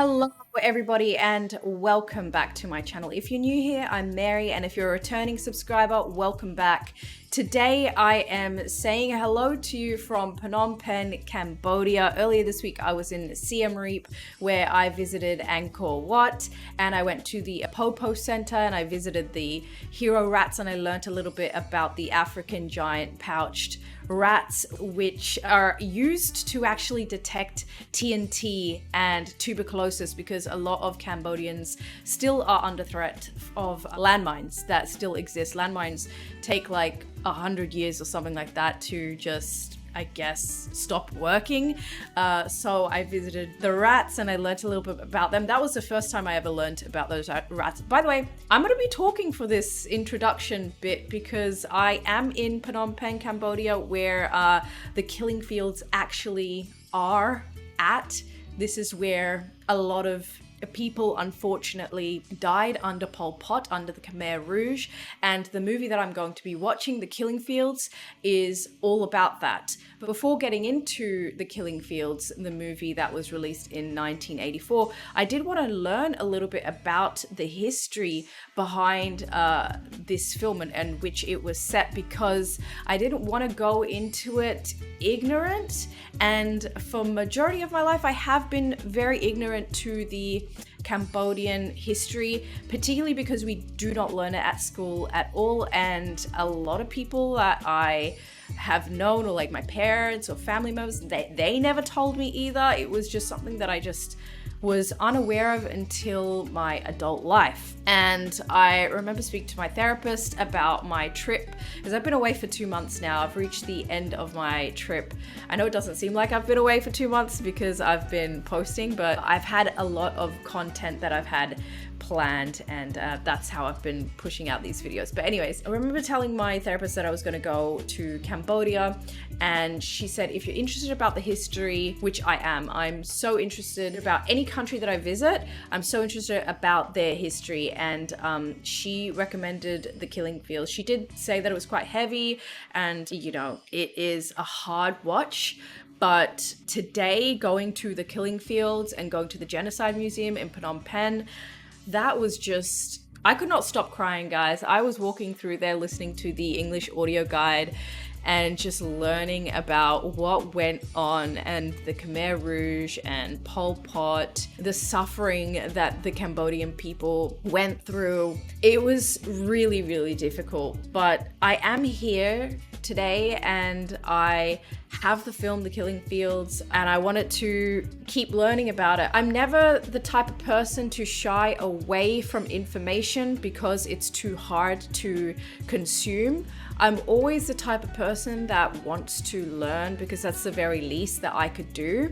Hello everybody and welcome back to my channel. If you're new here, I'm Mary, and if you're a returning subscriber, welcome back. Today I am saying hello to you from Phnom Penh, Cambodia. Earlier this week I was in Siem Reap where I visited Angkor Wat, and I went to the Apopo Center and I visited the hero rats, and I learned a little bit about the African giant pouched rats, which are used to actually detect TNT and tuberculosis, because a lot of Cambodians still are under threat of landmines that still exist. Landmines take like 100 years or something like that to just, I guess, stop working. So I visited the rats and I learned a little bit about them. That was the first time I ever learned about those rats. By the way, I'm going to be talking for this introduction bit because I am in Phnom Penh, Cambodia, where the killing fields actually are at. This is where a lot of people unfortunately died under Pol Pot, under the Khmer Rouge, and the movie that I'm going to be watching, The Killing Fields, is all about that. But before getting into The Killing Fields, the movie that was released in 1984, I did want to learn a little bit about the history behind this film and which it was set, because I didn't want to go into it ignorant, and for majority of my life I have been very ignorant to the Cambodian history, particularly because we do not learn it at school at all, and a lot of people that I have known, or like my parents or family members, they never told me either. It was just something that I just was unaware of until my adult life. And I remember speaking to my therapist about my trip, because I've been away for 2 months now. I've reached the end of my trip. I know it doesn't seem like I've been away for 2 months because I've been posting, but I've had a lot of content that I've had planned, and that's how I've been pushing out these videos. But anyways, I remember telling my therapist that I was going to go to Cambodia, and she said, if you're interested about the history, which I am, I'm so interested about any country that I visit, I'm so interested about their history. And she recommended The Killing Fields. She did say that it was quite heavy, and you know, it is a hard watch. But today, going to The Killing Fields and going to the Genocide Museum in Phnom Penh, that was just, I could not stop crying, guys. I was walking through there listening to the English audio guide and just learning about what went on, and the Khmer Rouge and Pol Pot, the suffering that the Cambodian people went through. It was really, really difficult, but I am here today and I have the film The Killing Fields, and I wanted to keep learning about it. I'm never the type of person to shy away from information because it's too hard to consume. I'm always the type of person that wants to learn, because that's the very least that I could do,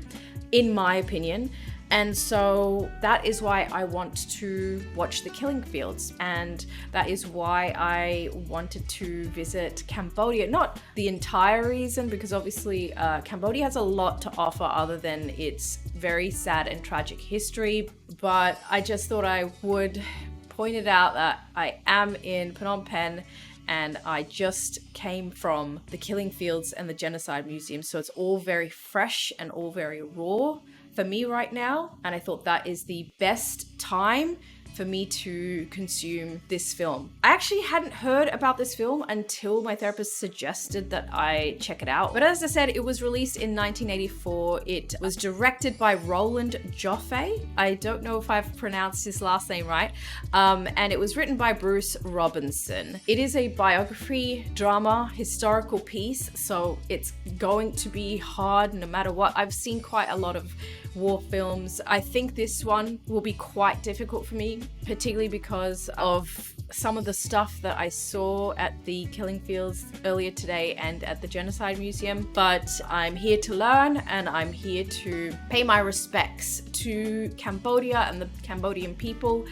in my opinion. And so that is why I want to watch The Killing Fields, and that is why I wanted to visit Cambodia. Not the entire reason, because obviously Cambodia has a lot to offer other than its very sad and tragic history, but I just thought I would point it out that I am in Phnom Penh and I just came from The Killing Fields and the Genocide Museum, so it's all very fresh and all very raw for me right now, and I thought that is the best time for me to consume this film. I actually hadn't heard about this film until my therapist suggested that I check it out. But as I said, it was released in 1984. It was directed by Roland Joffe. I don't know if I've pronounced his last name right. And it was written by Bruce Robinson. It is a biography, drama, historical piece, so it's going to be hard no matter what. I've seen quite a lot of war films. I think this one will be quite difficult for me, particularly because of some of the stuff that I saw at the Killing Fields earlier today and at the Genocide Museum. But I'm here to learn, and I'm here to pay my respects to Cambodia and the Cambodian people.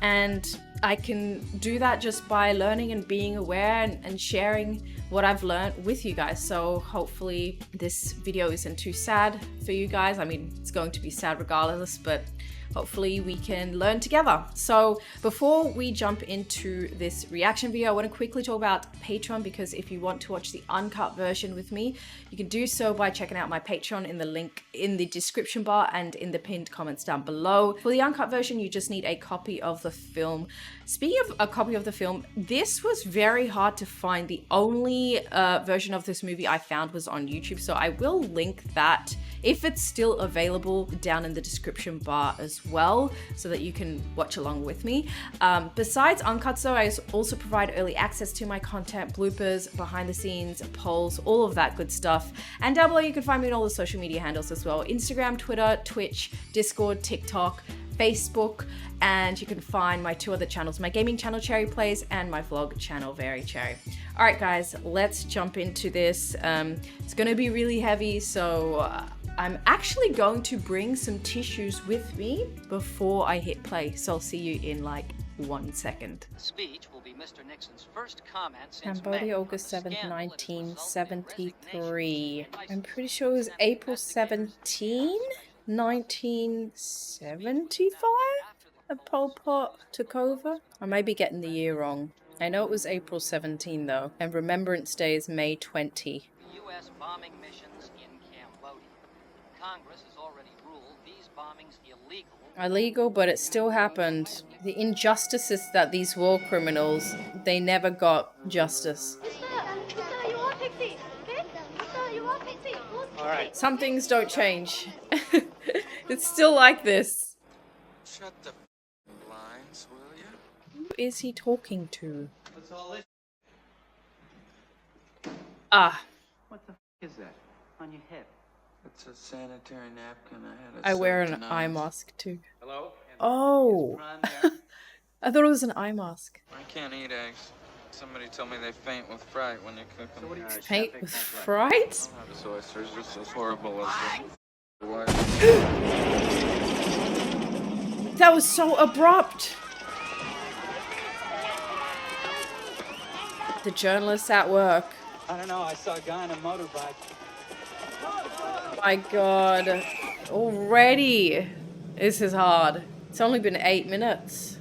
And I can do that just by learning and being aware and sharing what I've learned with you guys. So hopefully this video isn't too sad for you guys. I mean, it's going to be sad regardless, but hopefully we can learn together. So before we jump into this reaction video, I want to quickly talk about Patreon, because if you want to watch the uncut version with me, you can do so by checking out my Patreon in the link in the description bar and in the pinned comments down below. For the uncut version, you just need a copy of the film. Speaking of a copy of the film, this was very hard to find. The only version of this movie I found was on YouTube, so I will link that if it's still available down in the description bar as well, so that you can watch along with me. Besides uncuts though, I also provide early access to my content, bloopers, behind the scenes, polls, all of that good stuff. And down below you can find me on all the social media handles as well: Instagram, Twitter, Twitch, Discord, TikTok, Facebook, and you can find my two other channels, my gaming channel Cherry Plays and my vlog channel Very Cherry. All right guys, let's jump into this. It's gonna be really heavy, so I'm actually going to bring some tissues with me before I hit play, so I'll see you in like 1 second. Speech will be Mr. Nixon's first comment since Cambodia, May, August 7th, 1973. I'm pretty sure it was April 17, 1975 that Pol Pot took over. I may be getting the year wrong. I know it was April 17 though, and Remembrance Day is May 20. U.S. bombing missions in Cambodia. Congress has already ruled these bombings Illegal, but it still happened. The injustices that these war criminals, they never got justice. All right. Some things don't change. It's still like this. Shut the blinds, will you? Who is he talking to? Ah. What the is that on your hip? It's a sanitary napkin. I wear an tonight. eye mask too. Hello? Oh. Ron there? I thought it was an eye mask. I can't eat eggs. Somebody told me they faint with fright when you cook them. So what do you Paint Chef, with that's right. fright? I don't have this oysters. It's as horrible as the what? That was so abrupt. The journalists at work. I don't know. I saw a guy on a motorbike. My God. Already. This is hard. It's only been 8 minutes.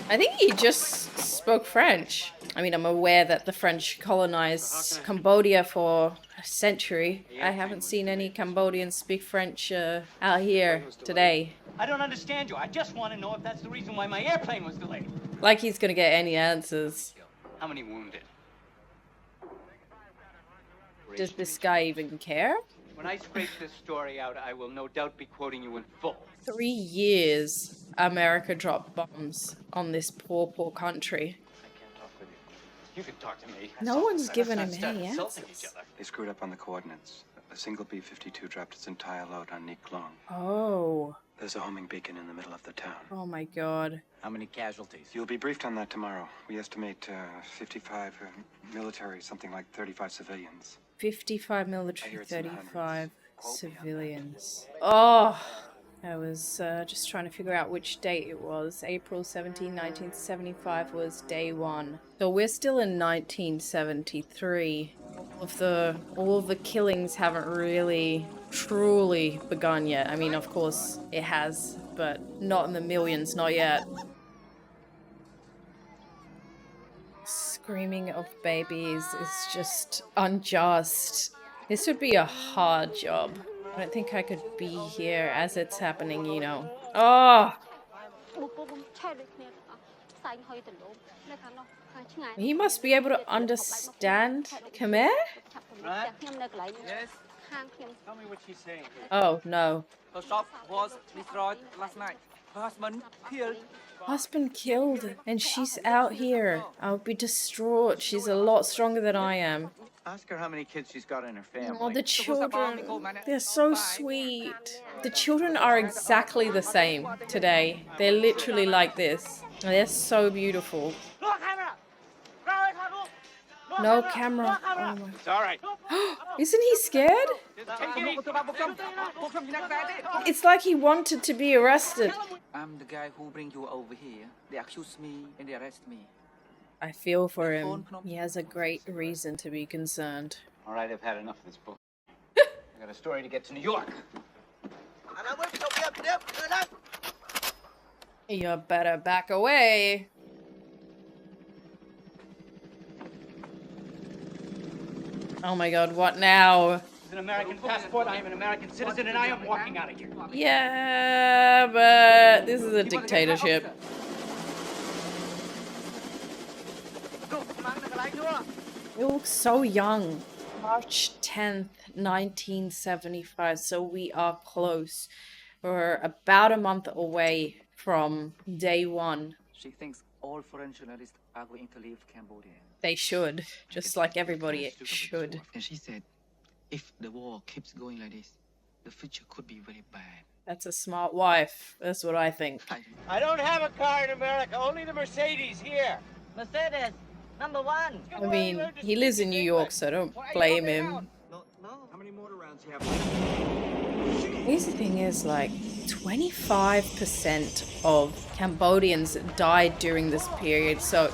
I think he just spoke French. I mean, I'm aware that the French colonized Cambodia for a century. I haven't seen any Cambodians speak French out here today. I don't understand you. I just want to know if that's the reason why my airplane was delayed. Like he's gonna get any answers. How many wounded? Does this guy even care? When I scrape this story out, I will no doubt be quoting you in full. 3 years America dropped bombs on this poor, poor country. I can't talk with you. You can talk to me. No one's given him Let's not any start insulting answers. each other. They screwed up on the coordinates. A single B-52 dropped its entire load on Neek Long. Oh. There's a homing beacon in the middle of the town. Oh my God. How many casualties? You'll be briefed on that tomorrow. We estimate 55 military, something like 35 civilians. 55 I military, hear it's in the 35 hundreds. civilians. Oh, I was just trying to figure out which date it was. April 17, 1975 was day 1. So we're still in 1973. All of the killings haven't really truly begun yet. I mean, of course it has, but not in the millions, not yet. Screaming of babies is just unjust. This would be a hard job. I don't think I could be here as it's happening, you know. Oh! He must be able to understand Khmer? Right? Yes. Tell me what she's saying. Oh, no. Her shop was destroyed last night. Her husband killed. Husband killed, and she's out here. I'll be distraught. She's a lot stronger than I am. Ask her how many kids she's got in her family. Oh, the children. They're so sweet. The children are exactly the same today. They're literally like this. They're so beautiful. No camera. Oh my. It's all right. Isn't he scared? It's like he wanted to be arrested. I'm the guy who bring you over here. They accuse me and they arrest me. I feel for him. He has a great reason to be concerned. All right, I've had enough of this book. I got a story to get to New York. You better back away. Oh my god, what now? This is an American passport. I am an American citizen, and I am walking out of here. Yeah, but this is a dictatorship. You look so young. March 10th, 1975, so we are close. We're about a month away from day one. She thinks all foreign journalists are going to leave Cambodia. They should, just like everybody should. And she said, if the war keeps going like this, the future could be very bad. That's a smart wife. That's what I think. I don't have a car in America. Only the Mercedes here. Mercedes, number one. I mean, he lives in New York, so don't blame him. No. How many mortar rounds do you have? Here's the thing is, like, 25% of Cambodians died during this period. So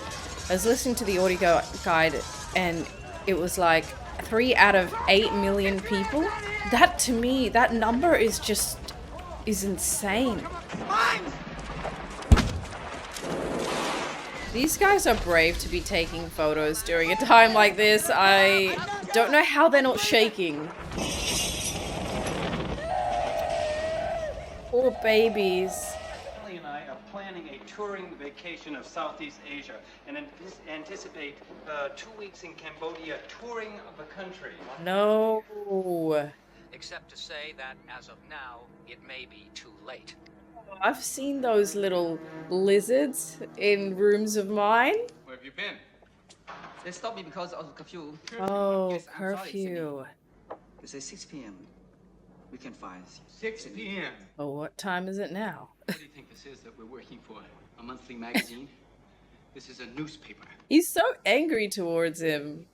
I was listening to the audio guide and it was like 3 out of 8 million people. That, to me, that number is insane. These guys are brave to be taking photos during a time like this. I don't know how they're not shaking. Poor babies. Kelly and I are planning a touring vacation of Southeast Asia and anticipate 2 weeks in Cambodia touring the country. No. Except to say that as of now, it may be too late. I've seen those little lizards in rooms of mine. Where have you been? They stopped me because of curfew. Oh, Yes, I'm sorry, curfew. They say 6 p.m. We can find 6 p.m. Oh, what time is it now? What do you think this is that we're working for? A monthly magazine? This is a newspaper. He's so angry towards him.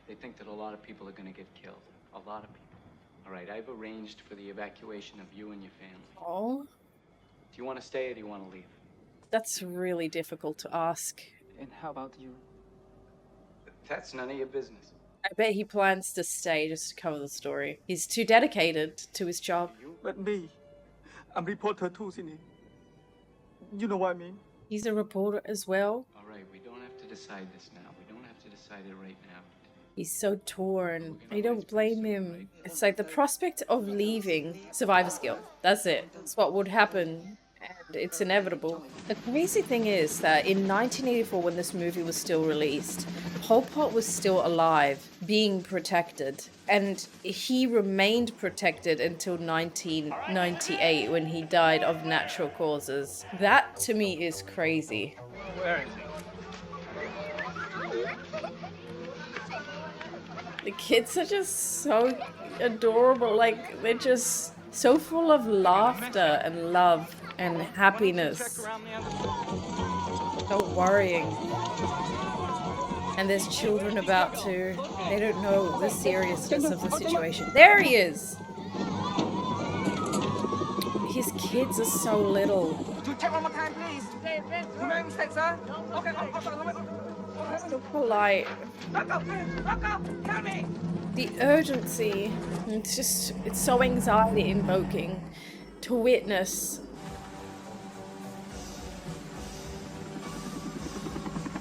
They think that a lot of people are going to get killed. A lot of people. All right, I've arranged for the evacuation of you and your family. Oh, Do you want to stay or do you want to leave? that's really difficult to ask. And how about you? That's none of your business. I bet he plans to stay just to cover the story. He's too dedicated to his job. But me, I'm reporter too, Sydney. You know what I mean? He's a reporter as well. All right, we don't have to decide this now. We don't have to decide it right now. He's so torn. I don't blame him. It's like the prospect of leaving. Survivor's guilt. That's it. That's what would happen. And it's inevitable. The crazy thing is that in 1984, when this movie was still released, Pol Pot was still alive, being protected. And he remained protected until 1998, when he died of natural causes. That, to me, is crazy. Where is he? The kids are just so adorable. Like, they're just so full of laughter and love and happiness. So worrying. And there's children about to. They don't know the seriousness of the situation. There he is! His kids are so little. To check one more time, please. Make mistake, sir. Okay. So polite. Tell me. The urgency. It's so anxiety invoking to witness.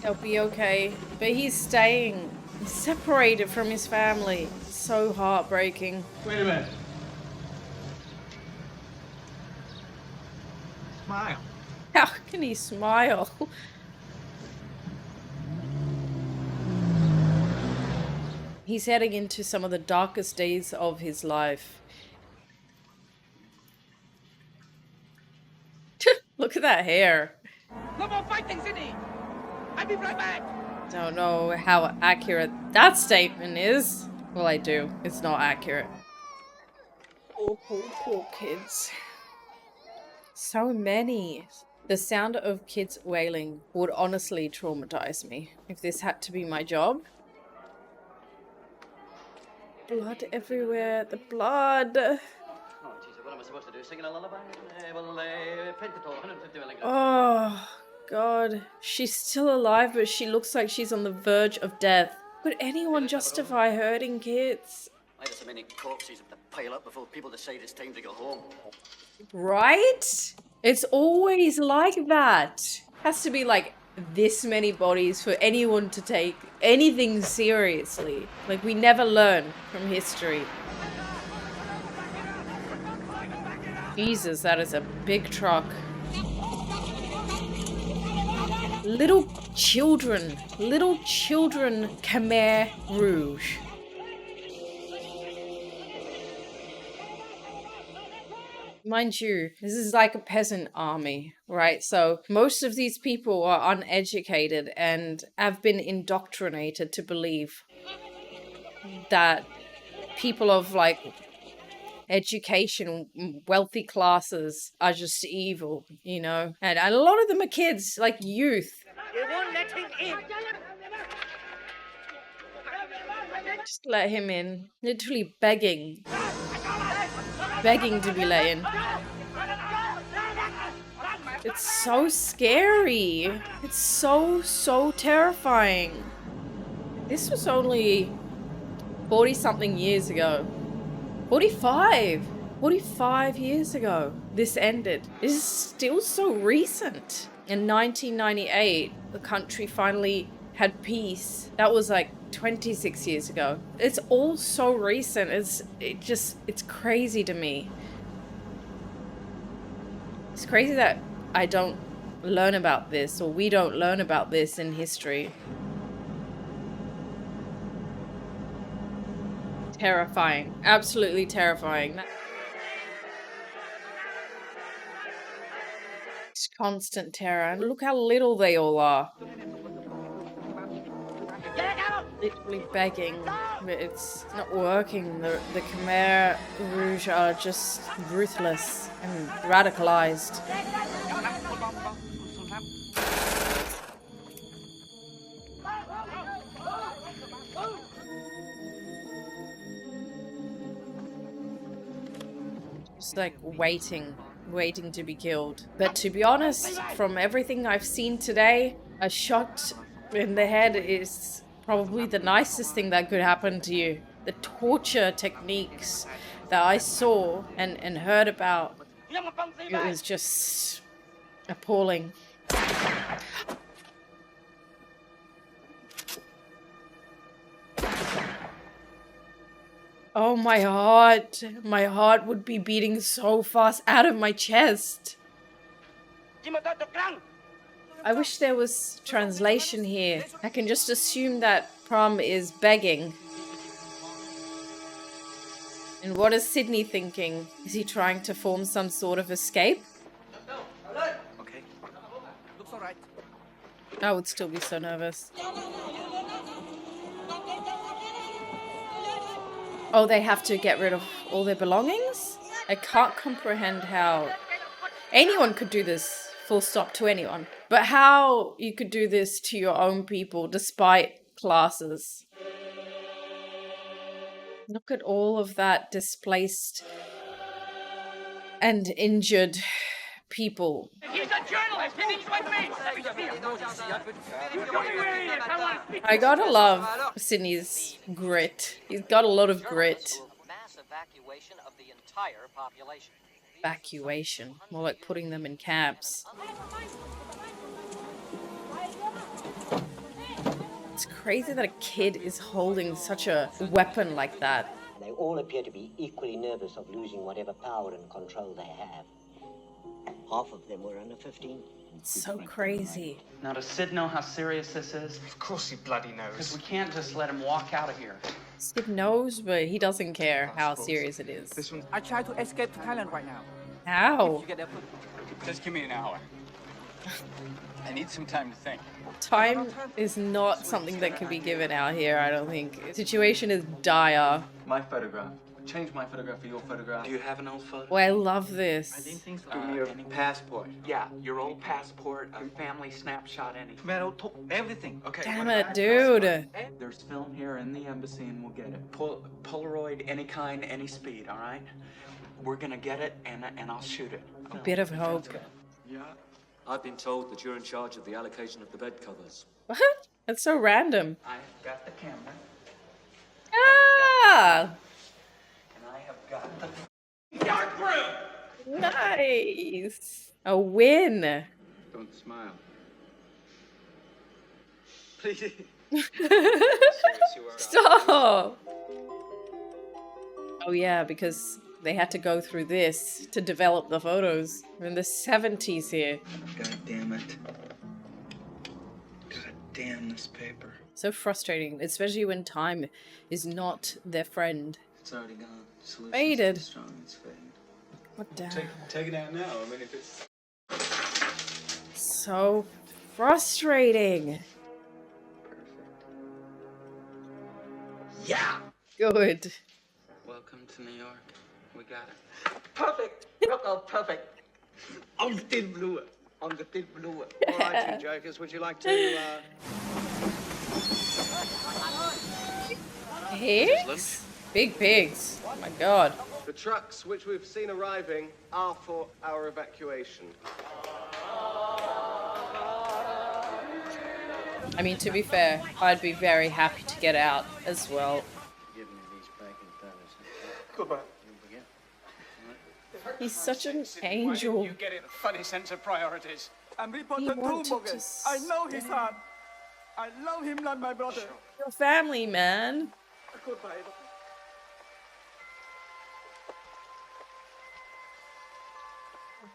They'll be okay. But he's staying. He's separated from his family. So heartbreaking. Wait a minute. Smile. How can he smile? He's heading into some of the darkest days of his life. Look at that hair. No more fighting, Sydney. I'll be right back. Don't know how accurate that statement is. Well, I do. It's not accurate. Poor kids. So many. The sound of kids wailing would honestly traumatize me if this had to be my job. Blood everywhere. The blood. Oh, Jesus, what am I supposed to do? Singing a lullaby? Oh, God. She's still alive, but she looks like she's on the verge of death. Could anyone justify hurting kids? There's so many corpses of the pile up before people decide it's time to go home. Right? It's always like that. Has to be like this many bodies for anyone to take anything seriously. Like, we never learn from history. Jesus, that is a big truck. Little children, Khmer Rouge. Mind you, this is like a peasant army, right? So most of these people are uneducated and have been indoctrinated to believe that people of like education, wealthy classes are just evil, you know? And a lot of them are kids, like youth. You won't let him in. Just let him in. Literally begging. Begging to be let in. It's so scary. It's so terrifying. This was only 40-something years ago. 45 years ago this ended. This is still so recent. In 1998, the country finally had peace. That was like 26 years ago. It's all so recent. It's crazy to me. It's crazy that I don't learn about this, or we don't learn about this in history. Terrifying. Absolutely terrifying. It's constant terror. And look how little they all are. Literally begging, but it's not working. The Khmer Rouge are just ruthless and radicalized. Just like waiting to be killed. But to be honest, from everything I've seen today, a shot in the head is probably the nicest thing that could happen to you. The torture techniques that I saw and heard about, it was just appalling. Oh, my heart would be beating so fast out of my chest. I wish there was translation here. I can just assume that Pram is begging. And what is Sydney thinking? Is he trying to form some sort of escape? Okay. Looks alright. I would still be so nervous. Oh, they have to get rid of all their belongings? I can't comprehend how anyone could do this, full stop, to anyone. But how you could do this to your own people despite classes. Look at all of that displaced and injured people. He's a journalist. He's with me. I gotta love Sydney's grit. He's got a lot of grit. Mass evacuation of the entire population. Evacuation. More like putting them in camps. It's crazy that a kid is holding such a weapon like that. They all appear to be equally nervous of losing whatever power and control they have. Half of them were under 15. It's so crazy. Now, does Sid know how serious this is? Of course he bloody knows. Because we can't just let him walk out of here. Sid knows, but he doesn't care how serious it is. This one. I try to escape to Thailand right now. How? You get that foot. Just give me an hour. I need some time to think. Time is not something that can be given out here, I don't think. The situation is dire. My photograph. Change my photograph for your photograph. Do you have an old photo? Oh, I love this. I didn't think so. Give me your passport. Yeah, your old passport, a family snapshot, anything. Khmer everything. Okay. Damn it, dude. There's film here in the embassy and we'll get it. Polaroid, any kind, any speed, all right? We're gonna get it and I'll shoot it. A bit of hope. Yeah. I've been told that you're in charge of the allocation of the bed covers. What? That's so random. I've got the camera. Ah! And I have got Dark room! Nice. A win. Don't smile. Please. Stop. Oh yeah, because they had to go through this to develop the photos. We're in the 70s here. God damn it. God damn this paper. So frustrating, especially when time is not their friend. It's already gone. Solution's Faded. too strong, it's faded. What the Take it out now. I mean, if it's... So frustrating. Yeah! Good. Welcome to New York. We got it. Perfect. Look how perfect. On the thin blue. On the thin blue. All right, you jokers, would you like to, Pigs? Big pigs. Oh my god. The trucks which we've seen arriving are for our evacuation. I mean, to be fair, I'd be very happy to get out as well. Goodbye. He's such an angel. You get it, a funny sense of priorities. I'm He reporter wanted too, to Bogus. I know his heart. I love him like my brother. Your family, man. Goodbye.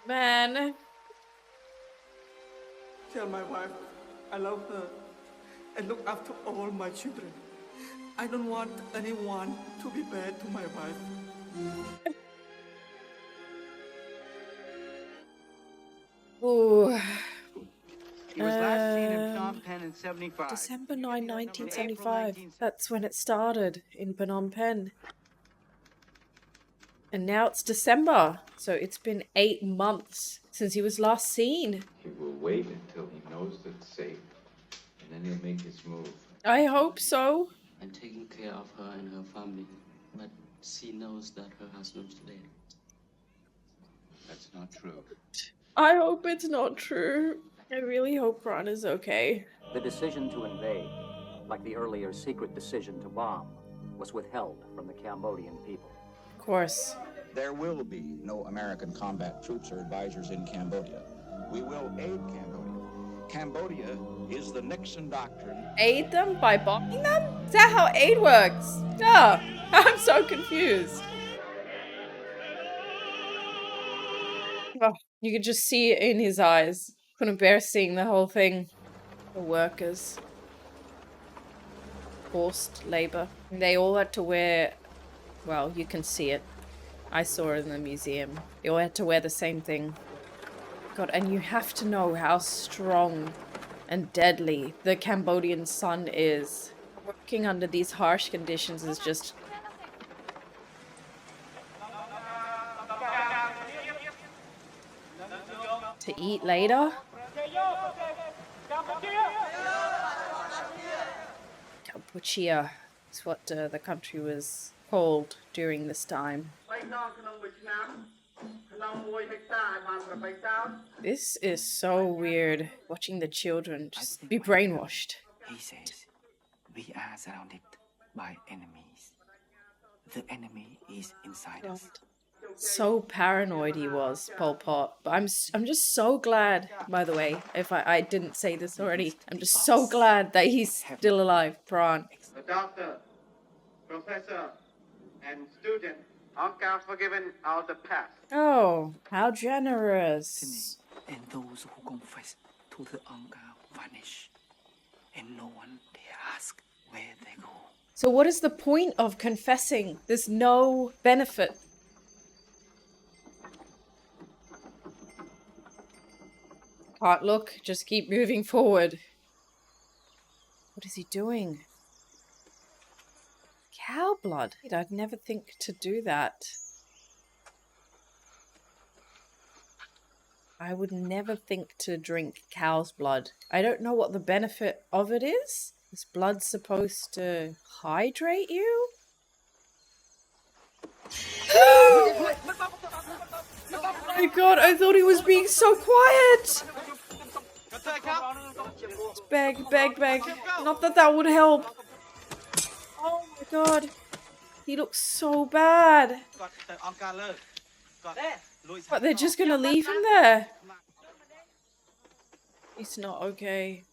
Man. Tell my wife I love her and look after all my children. I don't want anyone to be bad to my wife. Ooh. He was last seen in Phnom Penh in 75. December 9, 1975. That's when it started in Phnom Penh. And now it's December, so it's been 8 months since he was last seen. He will wait until he knows that it's safe, and then he'll make his move. I hope so. I'm taking care of her and her family, but she knows that her husband's dead. That's not true. I hope it's not true. I really hope Ron is okay. The decision to invade, like the earlier secret decision to bomb, was withheld from the Cambodian people. Of course. There will be no American combat troops or advisors in Cambodia. We will aid Cambodia. Cambodia is the Nixon doctrine. Aid them by bombing them? Is that how aid works? Oh, I'm so confused. Oh, you could just see it in his eyes. Couldn't bear seeing the whole thing. The workers. Forced labor. They all had to wear... Well, you can see it. I saw it in the museum. They all had to wear the same thing. God, and you have to know how strong and deadly the Cambodian sun is. Working under these harsh conditions is just... To eat later? Cambodia is what the country was called during this time. This is so weird, watching the children just be brainwashed. He says, we are surrounded by enemies. The enemy is inside us. So paranoid he was, Pol Pot. But I'm just so glad, by the way, if I didn't say this already, I'm just so glad that he's still alive, Pran. The doctor, professor, and student are forgiven out the past. Oh, how generous. And those who confess to the Angkar vanish. And no one dare ask where they go. So what is the point of confessing? There's no benefit. Can't look, just keep moving forward. What is he doing? Cow blood? I'd never think to do that. I would never think to drink cow's blood. I don't know what the benefit of it is. Is blood supposed to hydrate you? Oh my god, I thought he was being so quiet! Beg, beg, beg. Not that that would help. Oh my god. He looks so bad. But they're just gonna leave him there. He's not okay.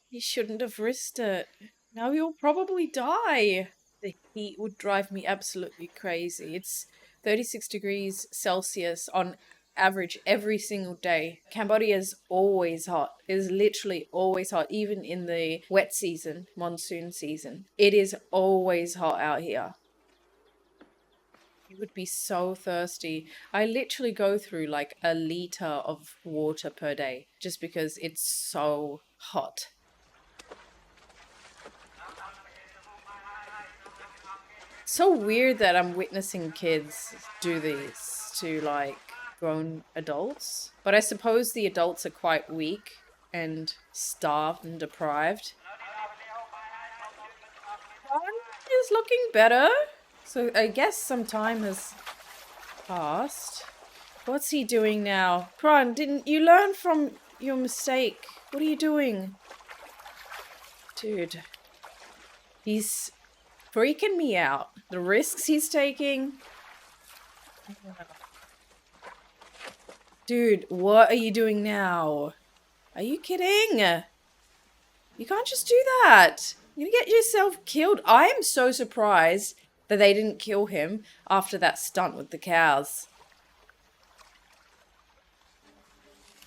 He shouldn't have risked it. Now he'll probably die. The heat would drive me absolutely crazy. It's 36 degrees Celsius on average every single day. Cambodia is always hot. It is literally always hot, even in the wet season, monsoon season. It is always hot out here. You would be so thirsty. I literally go through like a liter of water per day just because it's so hot. So weird that I'm witnessing kids do this to like grown adults. But I suppose the adults are quite weak and starved and deprived. One is looking better. So I guess some time has passed. What's he doing now? Kron, didn't you learn from your mistake? What are you doing? Dude. He's freaking me out. The risks he's taking. Dude, what are you doing now? Are you kidding? You can't just do that. You're gonna get yourself killed. I am so surprised that they didn't kill him after that stunt with the cows.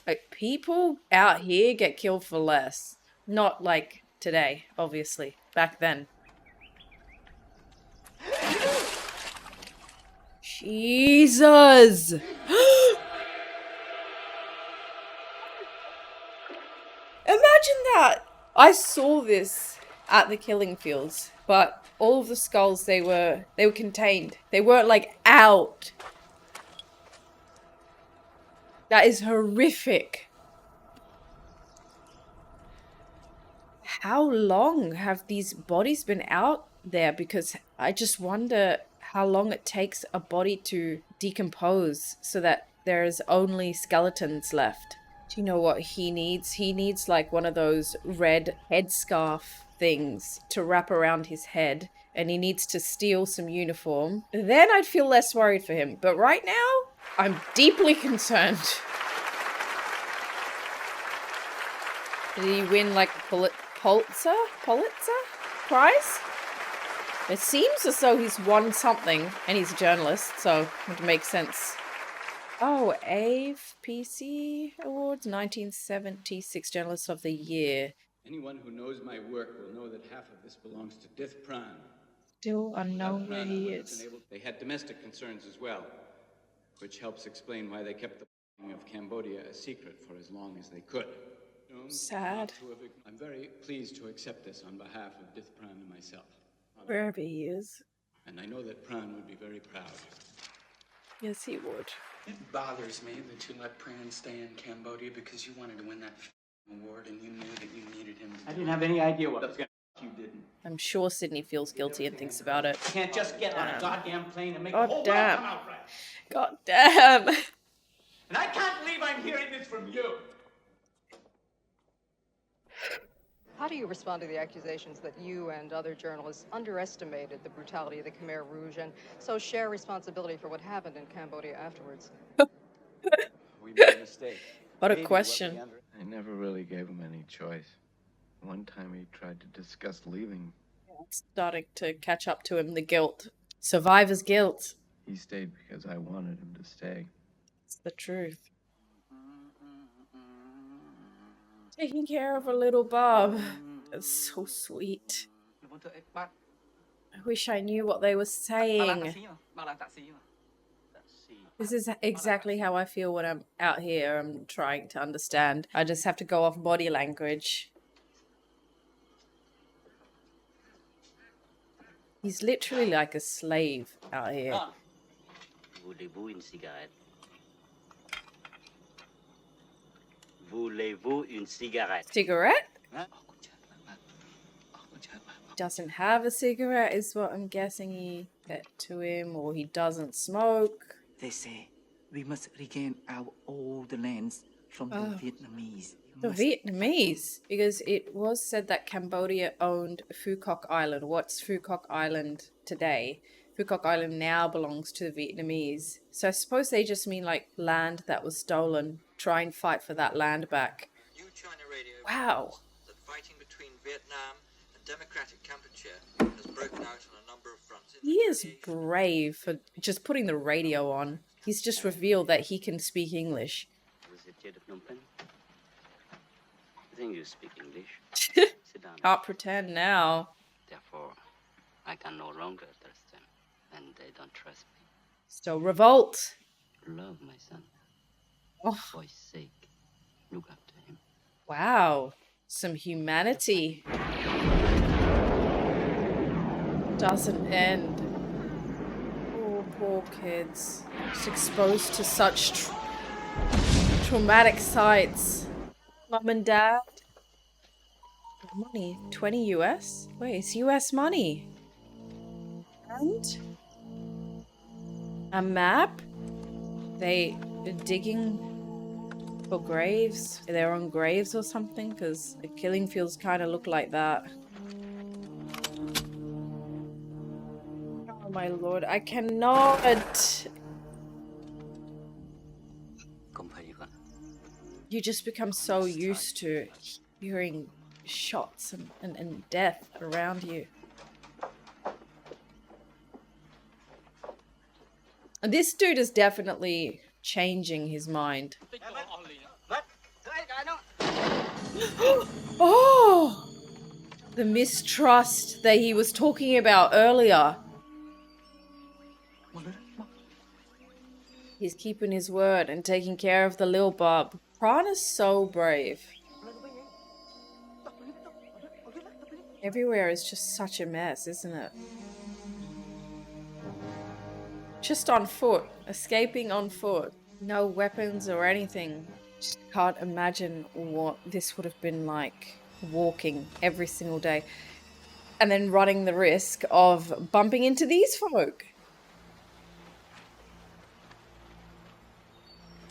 Like, people out here get killed for less. Not like today, obviously. Back then. Jesus! Imagine that! I saw this at the killing fields, but all of the skulls, they were contained. They weren't like out. That is horrific. How long have these bodies been out there? Because I just wonder how long it takes a body to decompose so that there's only skeletons left. Do you know what he needs? He needs like one of those red headscarf things to wrap around his head, and he needs to steal some uniform. Then I'd feel less worried for him. But right now, I'm deeply concerned. Did he win like a Pulitzer Prize? It seems as though he's won something, and he's a journalist, so it would make sense. Oh, AFPC Awards, 1976 Journalist of the Year. Anyone who knows my work will know that half of this belongs to Dith Pran. Still unknown where he is. They had domestic concerns as well, which helps explain why they kept the of Cambodia a secret for as long as they could. Sad. I'm very pleased to accept this on behalf of Dith Pran and myself. Wherever he is. And I know that Pran would be very proud. Yes, he would. It bothers me that you let Pran stay in Cambodia because you wanted to win that award and you knew that you needed him to I didn't have any idea what was going to. You didn't. I'm sure Sydney feels guilty and thinks about it. You can't just get on a goddamn plane and make the whole world come out right. God damn. And I can't believe I'm hearing this from you. How do you respond to the accusations that you and other journalists underestimated the brutality of the Khmer Rouge and so share responsibility for what happened in Cambodia afterwards? We made a mistake. What a question. I never really gave him any choice. One time he tried to discuss leaving. It's starting to catch up to him, the guilt. Survivor's guilt. He stayed because I wanted him to stay. It's the truth. Taking care of a little bub. That's so sweet. I wish I knew what they were saying. This is exactly how I feel when I'm out here. I'm trying to understand. I just have to go off body language. He's literally like a slave out here. Voulez-vous une cigarette? Voulez-vous une cigarette? Cigarette? Doesn't have a cigarette is what I'm guessing he get to him, or he doesn't smoke. They say we must regain our old lands from the Vietnamese. The Vietnamese? Because it was said that Cambodia owned Phu Quoc Island. What's Phu Quoc Island today? Phuket Island now belongs to the Vietnamese. So I suppose they just mean like land that was stolen. Try and fight for that land back. New China Radio Wow. that fighting between Vietnam and Democratic Kampuchea has broken out on a number of fronts. He is brave for just putting the radio on. He's just revealed that he can speak English. Was it yet Phnom Penh? I think you speak English. Sit down. Can't pretend now. Therefore, I can no longer trust them, and they don't trust me. So revolt. Love my son. Oh. For his sake, look after him. Wow. Some humanity. Doesn't end. Oh, poor kids. Just exposed to such traumatic sights. Mum and dad. Money. 20 US? Wait, it's US money. And a map? They are digging for graves. They're on graves or something, because the killing fields kind of look like that. Oh my lord, I cannot. You just become so used to hearing shots and death around you. And this dude is definitely changing his mind. Oh! The mistrust that he was talking about earlier. He's keeping his word and taking care of the lil bub. Pran is so brave. Everywhere is just such a mess, isn't it? Just on foot, escaping on foot. No weapons or anything. Just can't imagine what this would have been like walking every single day. And then running the risk of bumping into these folk.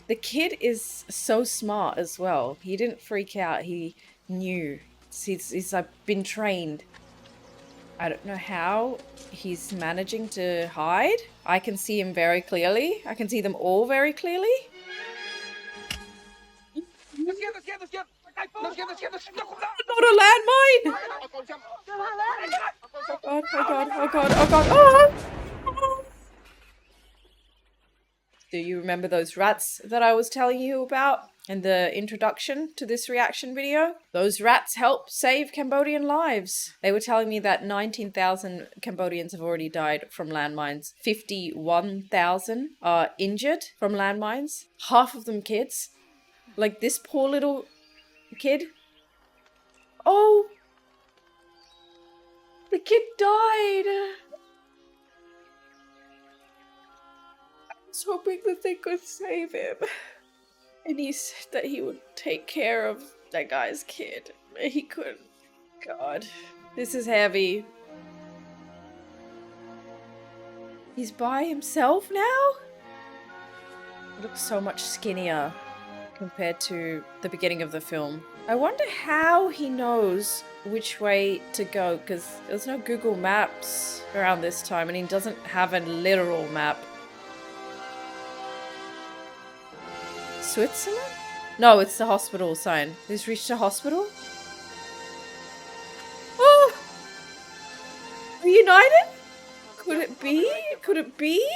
The kid is so smart as well. He didn't freak out. He knew. He's like been trained. I don't know how he's managing to hide. I can see him very clearly. I can see them all very clearly. Not a landmine! Oh god, oh god, oh god, oh god, oh! Do you remember those rats that I was telling you about in the introduction to this reaction video? Those rats help save Cambodian lives. They were telling me that 19,000 Cambodians have already died from landmines. 51,000 are injured from landmines. Half of them kids. Like this poor little kid. Oh! The kid died! I was hoping that they could save him. And he said that he would take care of that guy's kid. He couldn't. God. This is heavy. He's by himself now? He looks so much skinnier compared to the beginning of the film. I wonder how he knows which way to go, because there's no Google Maps around this time and he doesn't have a literal map. Switzerland? No, it's the hospital sign. He's reached a hospital? Oh! Reunited? Could it be? Could it be?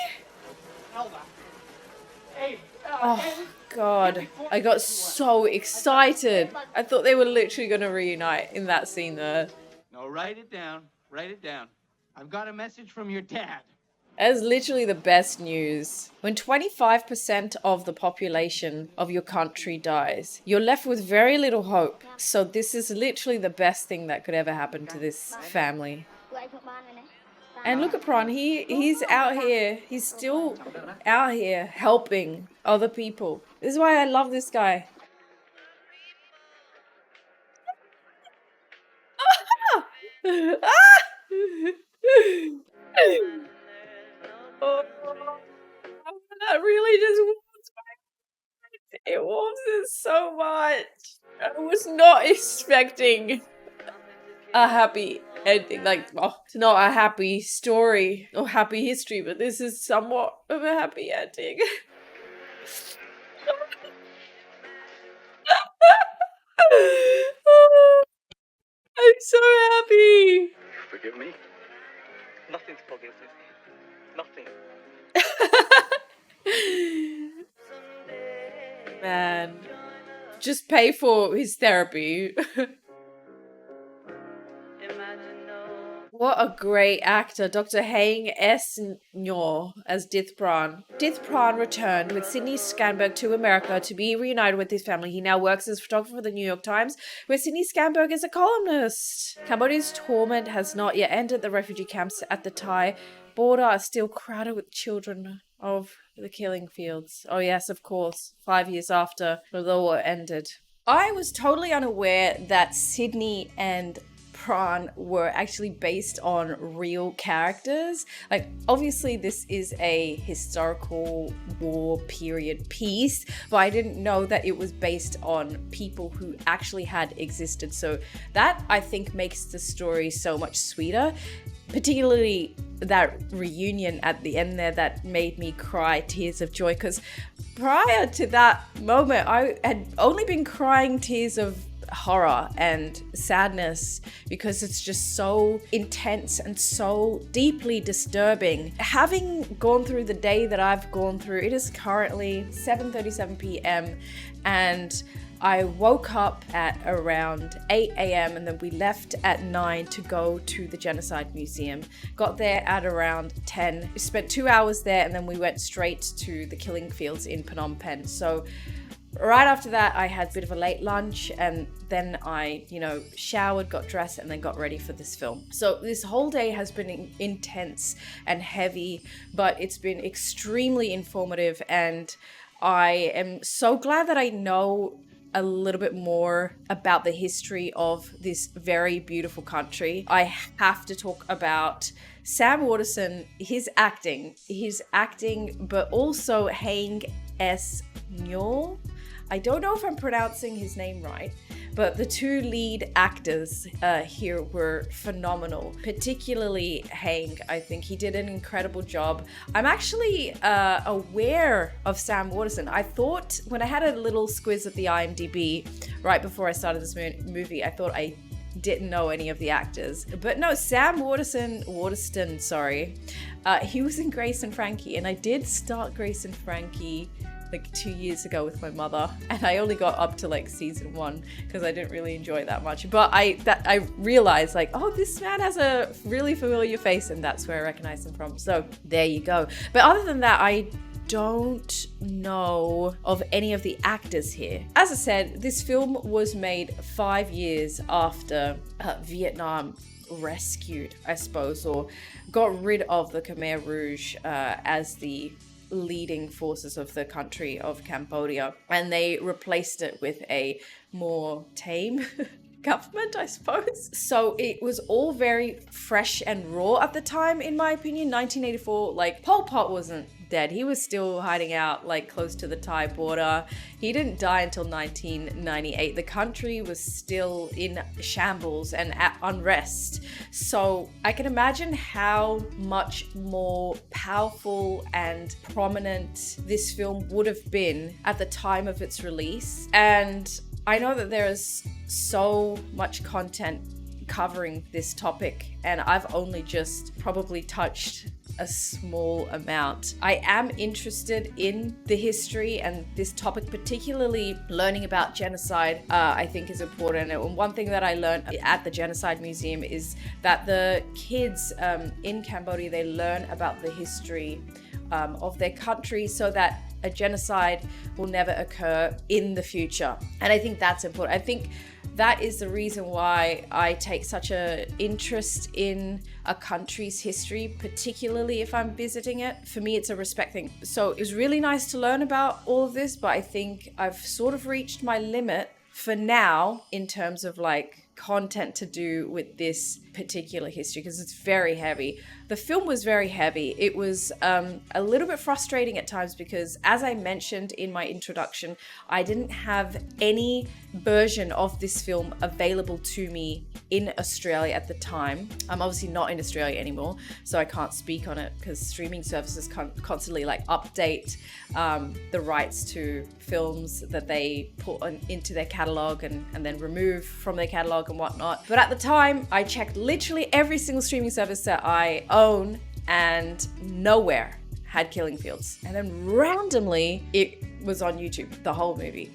Oh, God. I got so excited. I thought they were literally going to reunite in that scene there. No, write it down. Write it down. I've got a message from your dad. That is literally the best news. When 25% of the population of your country dies, you're left with very little hope. So this is literally the best thing that could ever happen to this family. And look at Pran, he's out here. He's still out here helping other people. This is why I love this guy. Oh, that really just warms my... It warms it so much. I was not expecting a happy ending. Like, oh, it's not a happy story or happy history, but this is somewhat of a happy ending. I'm so happy. Forgive me? Nothing to forgive. Nothing. Man, just pay for his therapy. What a great actor, Dr. Hang S. Nyor as Dith Pran. Dith Pran returned with Sidney Scanberg to America to be reunited with his family. He now works as a photographer for the New York Times, where Sidney Scanberg is a columnist. Cambodia's torment has not yet ended. The refugee camps at the Thai border are still crowded with children of the killing fields. Oh yes, of course, 5 years after the war ended. I was totally unaware that Sidney and Pran were actually based on real characters. Like, obviously this is a historical war period piece, but I didn't know that it was based on people who actually had existed. So that, I think, makes the story so much sweeter. Particularly that reunion at the end there that made me cry tears of joy, because prior to that moment I had only been crying tears of horror and sadness because it's just so intense and so deeply disturbing. Having gone through the day that I've gone through, it is currently 7:37 p.m. and I woke up at around 8 a.m. and then we left at 9 to go to the Genocide Museum. Got there at around 10. We spent 2 hours there and then we went straight to the killing fields in Phnom Penh. So right after that, I had a bit of a late lunch and then I, showered, got dressed and then got ready for this film. So this whole day has been intense and heavy, but it's been extremely informative and I am so glad that I know a little bit more about the history of this very beautiful country. I have to talk about Sam Waterston, his acting, but also Hang S. Nyor. I don't know if I'm pronouncing his name right, but the two lead actors here were phenomenal. Particularly Hang, I think he did an incredible job. I'm actually aware of Sam Waterston. I thought, when I had a little squiz at the IMDb right before I started this movie, I thought I didn't know any of the actors. But no, Sam Waterston, he was in Grace and Frankie, and I did start Grace and Frankie like 2 years ago with my mother, and I only got up to like season 1 because I didn't really enjoy it that much. But I realized like, oh, this man has a really familiar face, and that's where I recognize him from. So there you go. But other than that, I don't know of any of the actors here. As I said, this film was made 5 years after Vietnam rescued, I suppose, or got rid of the Khmer Rouge as the leading forces of the country of Cambodia, and they replaced it with a more tame government, I suppose. So it was all very fresh and raw at the time, in my opinion. 1984, like, Pol Pot wasn't dead. He was still hiding out like close to the Thai border. He didn't die until 1998. The country was still in shambles and at unrest. So I can imagine how much more powerful and prominent this film would have been at the time of its release. And I know that there is so much content covering this topic, and I've only just probably touched a small amount. I am interested in the history and this topic, particularly learning about genocide, I think is important. And one thing that I learned at the Genocide Museum is that the kids in Cambodia, they learn about the history of their country so that a genocide will never occur in the future. And I think that's important. I think that is the reason why I take such an interest in a country's history, particularly if I'm visiting it. For me, it's a respect thing. So it was really nice to learn about all of this, but I think I've sort of reached my limit for now in terms of like content to do with this particular history, because it's very heavy. The film was very heavy. It was a little bit frustrating at times because, as I mentioned in my introduction, I didn't have any version of this film available to me in Australia at the time. I'm obviously not in Australia anymore, so I can't speak on it because streaming services constantly like update the rights to films that they put into their catalog and then remove from their catalog and whatnot. But at the time, I checked literally every single streaming service that I own, and nowhere had Killing Fields. And then randomly, it was on YouTube, the whole movie.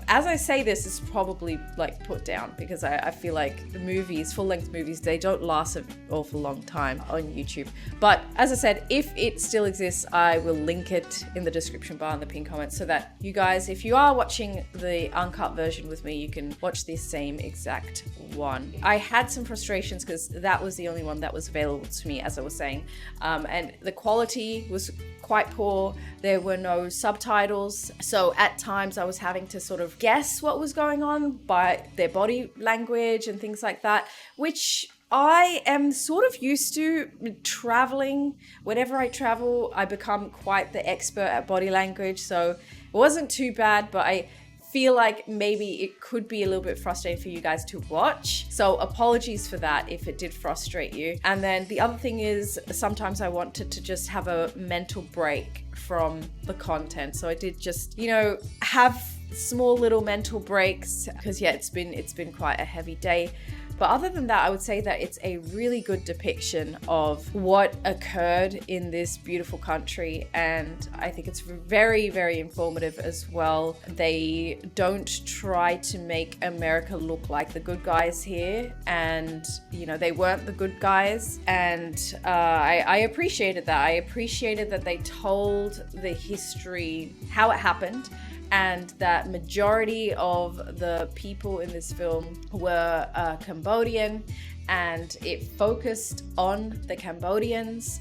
As I say this, it's probably like put down because I feel like the movies, full-length movies, they don't last an awful long time on YouTube. But as I said, if it still exists, I will link it in the description bar in the pinned comments so that you guys, if you are watching the uncut version with me, you can watch this same exact one. I had some frustrations because that was the only one that was available to me, as I was saying, and the quality was quite poor. There were no subtitles, so at times I was having to sort of guess what was going on by their body language and things like that, which I am sort of used to traveling. Whenever I travel, I become quite the expert at body language, so it wasn't too bad, but I feel like maybe it could be a little bit frustrating for you guys to watch. So apologies for that if it did frustrate you. And then the other thing is sometimes I wanted to just have a mental break from the content. So I did just, you know, have small little mental breaks because yeah, it's been quite a heavy day. But other than that, I would say that it's a really good depiction of what occurred in this beautiful country. And I think it's very, very informative as well. They don't try to make America look like the good guys here. And, you know, they weren't the good guys. And I appreciated that. I appreciated that they told the history, how it happened, and that majority of the people in this film were Cambodian, and it focused on the Cambodians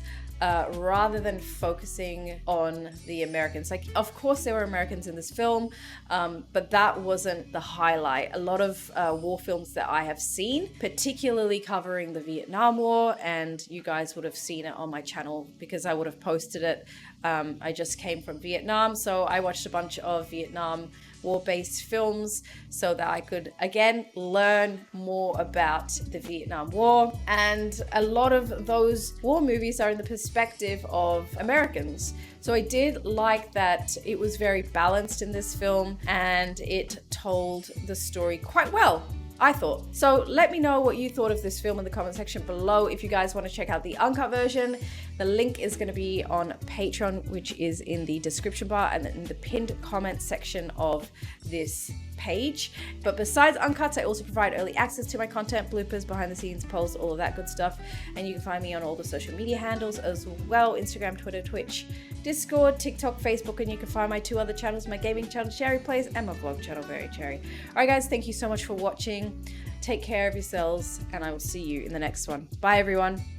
rather than focusing on the Americans. Like, of course there were Americans in this film, but that wasn't the highlight. A lot of war films that I have seen, particularly covering the Vietnam War, and you guys would have seen it on my channel because I would have posted it. I just came from Vietnam, so I watched a bunch of Vietnam war-based films so that I could again learn more about the Vietnam War. And a lot of those war movies are in the perspective of Americans. So I did like that it was very balanced in this film and it told the story quite well, I thought. So let me know what you thought of this film in the comment section below. If you guys want to check out the uncut version, the link is going to be on Patreon, which is in the description bar and in the pinned comment section of this page. But besides uncuts, I also provide early access to my content, bloopers, behind the scenes, polls, all of that good stuff. And you can find me on all the social media handles as well: Instagram, Twitter, Twitch, Discord, TikTok, Facebook, and you can find my two other channels, my gaming channel, Cherry Plays, and my vlog channel, Very Cherry. All right, guys, thank you so much for watching. Take care of yourselves, and I will see you in the next one. Bye, everyone.